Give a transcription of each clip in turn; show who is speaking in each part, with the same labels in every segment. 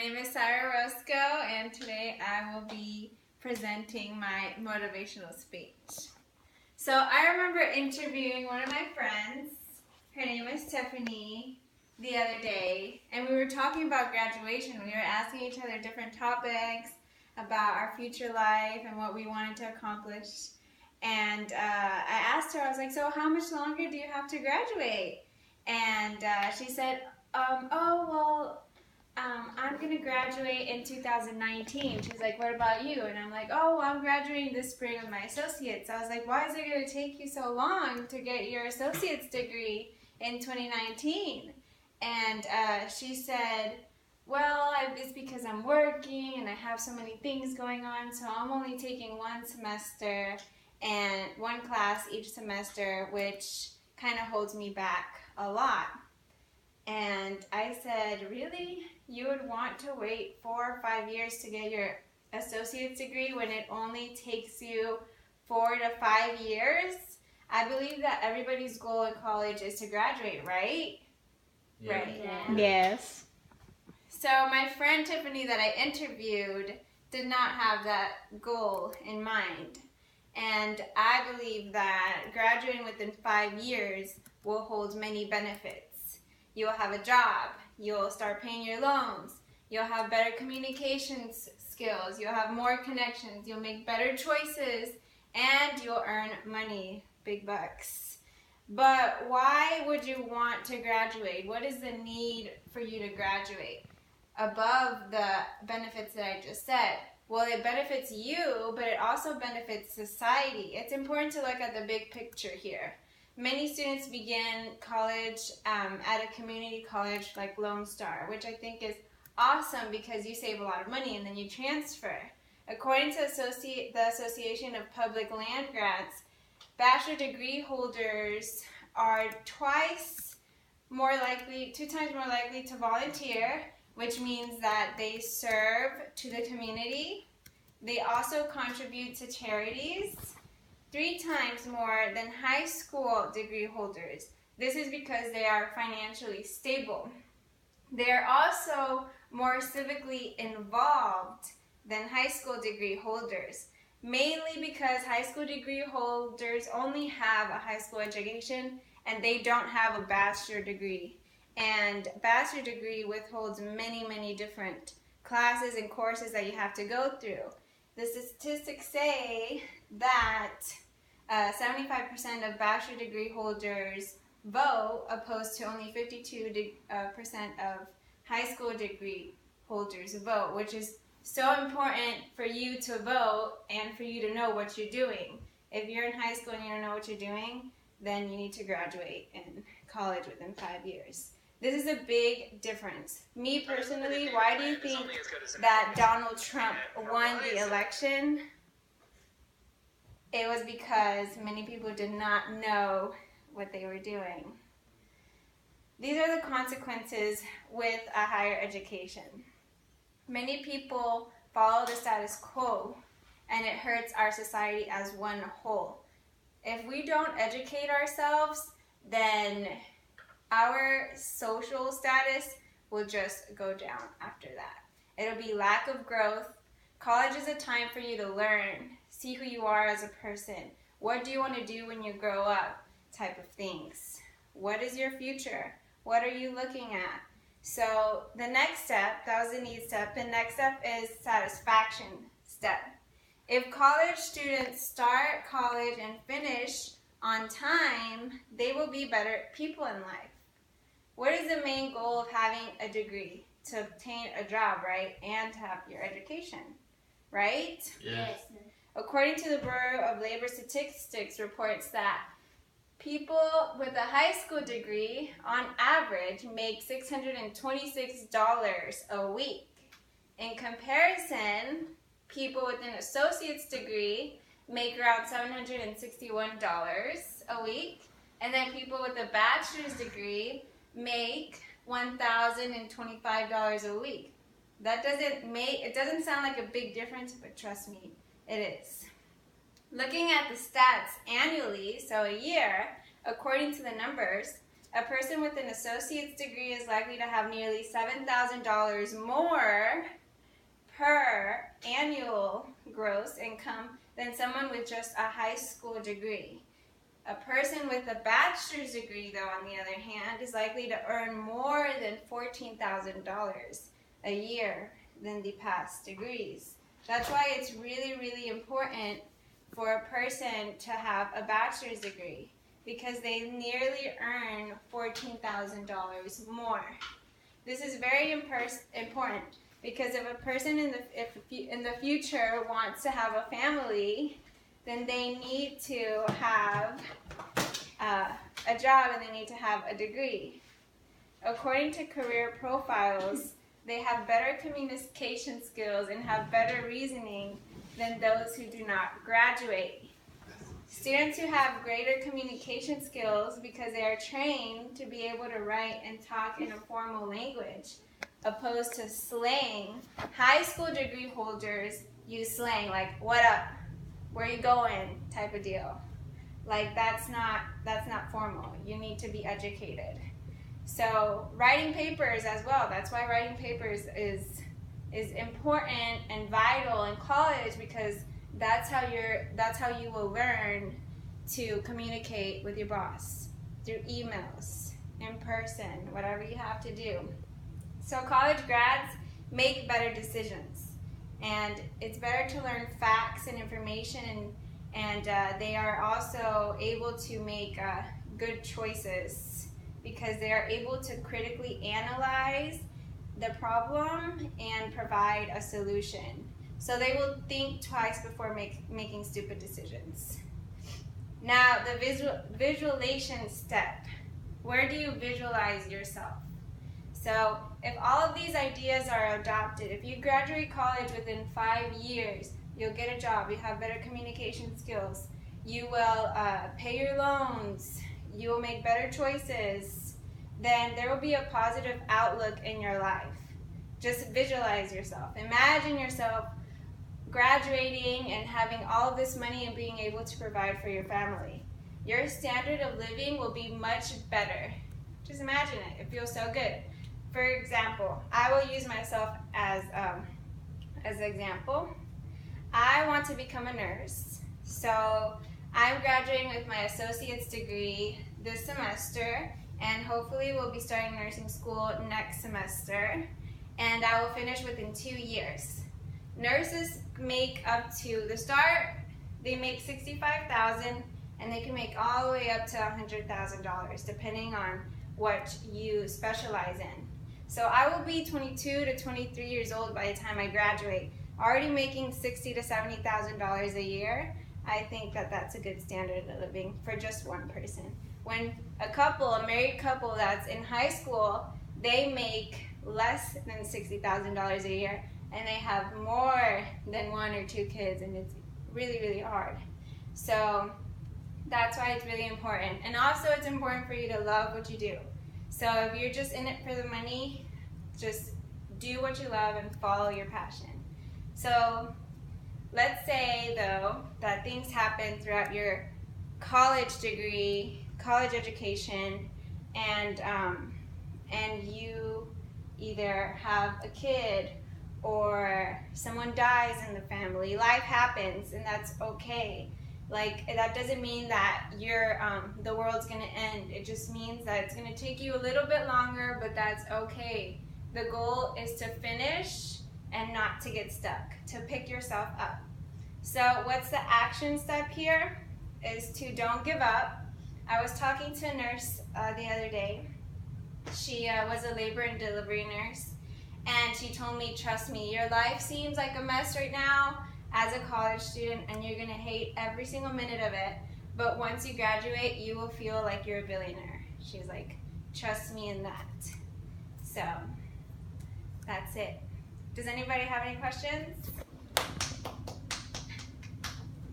Speaker 1: name is Sarah Roscoe, and today I will be presenting my motivational speech. So I remember interviewing one of my friends, her name is Tiffany, the other day, and we were talking about graduation. We were asking each other different topics about our future life and what we wanted to accomplish. And I asked her, I was like, so how much longer do you have to graduate? And she said, I'm going to graduate in 2019. She's like, what about you? And I'm like, oh, well, I'm graduating this spring with my associates. I was like, why is it going to take you so long to get your associate's degree in 2019? And she said, well, it's because I'm working and I have so many things going on, so I'm only taking one semester and one class each semester, which kind of holds me back a lot. And I said, really? You would want to wait 4 or 5 years to get your associate's degree when it only takes you 4 to 5 years? I believe that everybody's goal in college is to graduate, right?
Speaker 2: Yeah.
Speaker 1: Right.
Speaker 3: Yeah. Yes.
Speaker 1: So my friend Tiffany that I interviewed did not have that goal in mind. And I believe that graduating within 5 years will hold many benefits. You'll have a job, you'll start paying your loans, you'll have better communications skills, you'll have more connections, you'll make better choices, and you'll earn money, big bucks. But why would you want to graduate? What is the need for you to graduate? Above the benefits that I just said. Well, it benefits you, but it also benefits society. It's important to look at the big picture here. Many students begin college at a community college like Lone Star, which I think is awesome because you save a lot of money and then you transfer. According to the Association of Public Land Grants, bachelor degree holders are 2 times more likely to volunteer, which means that they serve to the community. They also contribute to charities 3 times more than high school degree holders. This is because they are financially stable. They are also more civically involved than high school degree holders, mainly because high school degree holders only have a high school education and they don't have a bachelor degree. And bachelor degree withholds many, many different classes and courses that you have to go through. The statistics say that 75% of bachelor degree holders vote, opposed to only 52% of high school degree holders vote, which is so important for you to vote and for you to know what you're doing. If you're in high school and you don't know what you're doing, then you need to graduate in college within 5 years. This is a big difference. Me personally, why do you think that Donald Trump won the election? It was because many people did not know what they were doing. These are the consequences with a higher education. Many people follow the status quo, and it hurts our society as one whole. If we don't educate ourselves, then our social status will just go down after that. It'll be lack of growth. College is a time for you to learn, see who you are as a person. What do you want to do when you grow up? Type of things. What is your future? What are you looking at? So the next step, that was the need step. The next step is satisfaction step. If college students start college and finish on time, they will be better people in life. What is the main goal of having a degree? To obtain a job, right? And to have your education, right?
Speaker 2: Yes.
Speaker 1: According to the Bureau of Labor Statistics reports that people with a high school degree, on average, make $626 a week. In comparison, people with an associate's degree make around $761 a week, and then people with a bachelor's degree make $1,025 a week. It doesn't sound like a big difference, but trust me, it is. Looking at the stats annually, so a year, according to the numbers, A person with an associate's degree is likely to have nearly $7,000 more per annual gross income than someone with just a high school degree. A person with a bachelor's degree, though, on the other hand, is likely to earn more than $14,000 a year than the past degrees. That's why it's really, really important for a person to have a bachelor's degree, because they nearly earn $14,000 more. This is very important, because if a person in the future wants to have a family, then they need to have a job and they need to have a degree. According to career profiles, they have better communication skills and have better reasoning than those who do not graduate. Students who have greater communication skills because they are trained to be able to write and talk in a formal language, opposed to slang. High school degree holders use slang like "what up," "where you going" type of deal. Like that's not formal. You need to be educated. So writing papers as well. That's why writing papers is important and vital in college, because that's how you will learn to communicate with your boss through emails, in person, whatever you have to do. So college grads make better decisions, and it's better to learn facts and information, and they are also able to make good choices because they are able to critically analyze the problem and provide a solution. So they will think twice before making stupid decisions. Now, the visualization step. Where do you visualize yourself? So if all of these ideas are adopted, if you graduate college within 5 years, you'll get a job, you have better communication skills, you will pay your loans, you will make better choices, then there will be a positive outlook in your life. Just visualize yourself. Imagine yourself graduating and having all of this money and being able to provide for your family. Your standard of living will be much better. Just imagine it. It feels so good. For example, I will use myself as an example. I want to become a nurse. So I'm graduating with my associate's degree this semester, and hopefully we'll be starting nursing school next semester, and I will finish within 2 years. Nurses make up to the start, they make $65,000, and they can make all the way up to $100,000 depending on what you specialize in. So I will be 22 to 23 years old by the time I graduate, already making $60,000 to $70,000 a year. I think that that's a good standard of living for just one person. When a married couple that's in high school, they make less than $60,000 a year, and they have more than 1 or 2 kids, and it's really, really hard. So that's why it's really important. And also it's important for you to love what you do. So if you're just in it for the money, just do what you love and follow your passion. So let's say, though, that things happen throughout your college degree, college education, and you either have a kid or someone dies in the family. Life happens, and that's okay. Like, that doesn't mean that the world's gonna end. It just means that it's gonna take you a little bit longer, but that's okay. The goal is to finish and not to get stuck, to pick yourself up. So what's the action step here? Is to don't give up. I was talking to a nurse the other day. She was a labor and delivery nurse, and she told me, trust me, your life seems like a mess right now as a college student, and you're gonna hate every single minute of it, but once you graduate, you will feel like you're a billionaire. She's like, trust me in that. So that's it. Does anybody have any questions?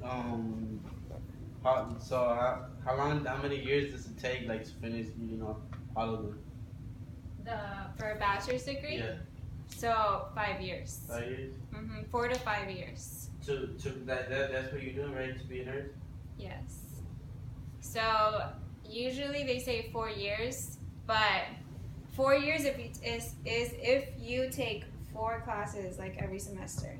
Speaker 2: How many years does it take, like, to finish, all of them?
Speaker 1: For a bachelor's degree?
Speaker 2: Yeah.
Speaker 1: So 5 years.
Speaker 2: 5 years?
Speaker 1: 4 to 5 years.
Speaker 2: That's what you're doing, right? To be a nurse?
Speaker 1: Yes. So usually they say 4 years, but 4 years is if you take 4 classes like every semester.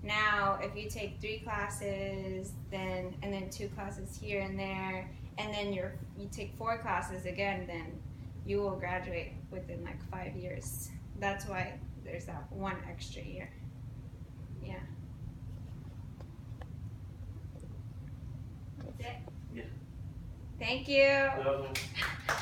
Speaker 1: Now, if you take 3 classes, then 2 classes here and there, and then you take 4 classes again, then you will graduate within like 5 years. That's why there's that 1 extra year. Yeah. That's it.
Speaker 2: Yeah.
Speaker 1: Thank you.
Speaker 2: Welcome.